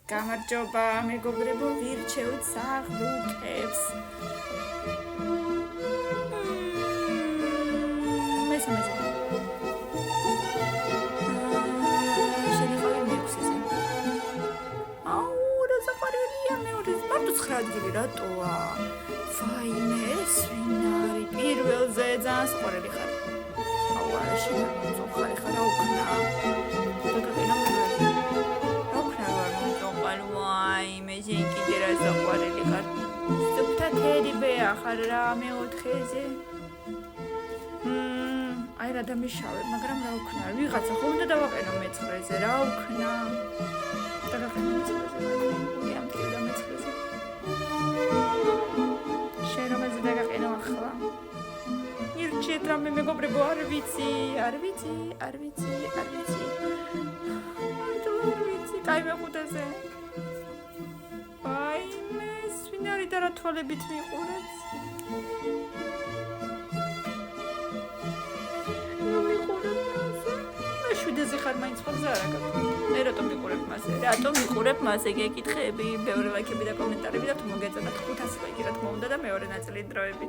გამარჯობა, მეგობრებო, ვირჩევთ საღლუკებს. მესამეზე. შენიხავი მეექვსეზე. აუ, რა საყვარელია მეორე. მარტო 9 ადგილი რატოა? ვაიმე, ვინ არის? პირველზე ძალიან საყვარელი ხარ. აუ, არა შემოწოხარი ხარ, რა უკნა. მეზენ კიდე რა საყვარელი ხარ. სუფთა თერიბეა ხარ რა მეოთხეზე. აი რა დამიშავე, მაგრამ რა უკნა, ვიღაცა ხომ უნდა დავაყენო მეცხრეზე, რა უკნა. დავაყენო მეცხრეზე, მიამტკივდა მეცხრეზე. შენ რომელზე დავაყენო ახლა? ირჩიეთ რამე მეგობრებო, არ ვიცი. კაი მეხუთეზე. ვინ და რა თვალებით მიყურებს? ნუ მიყურებ მასე. მე 7-ზე ხარ მაინც ხო გზა არ აქვს. მე რატომ მიყურებ მასე? რატომ მიყურებ მასე? გეკითხები, ბევრი ლაიქები და კომენტარები და თუ მოგეწონათ 500 ლაიქი რა თქმა უნდა და მეორე ნაწილი დროებით.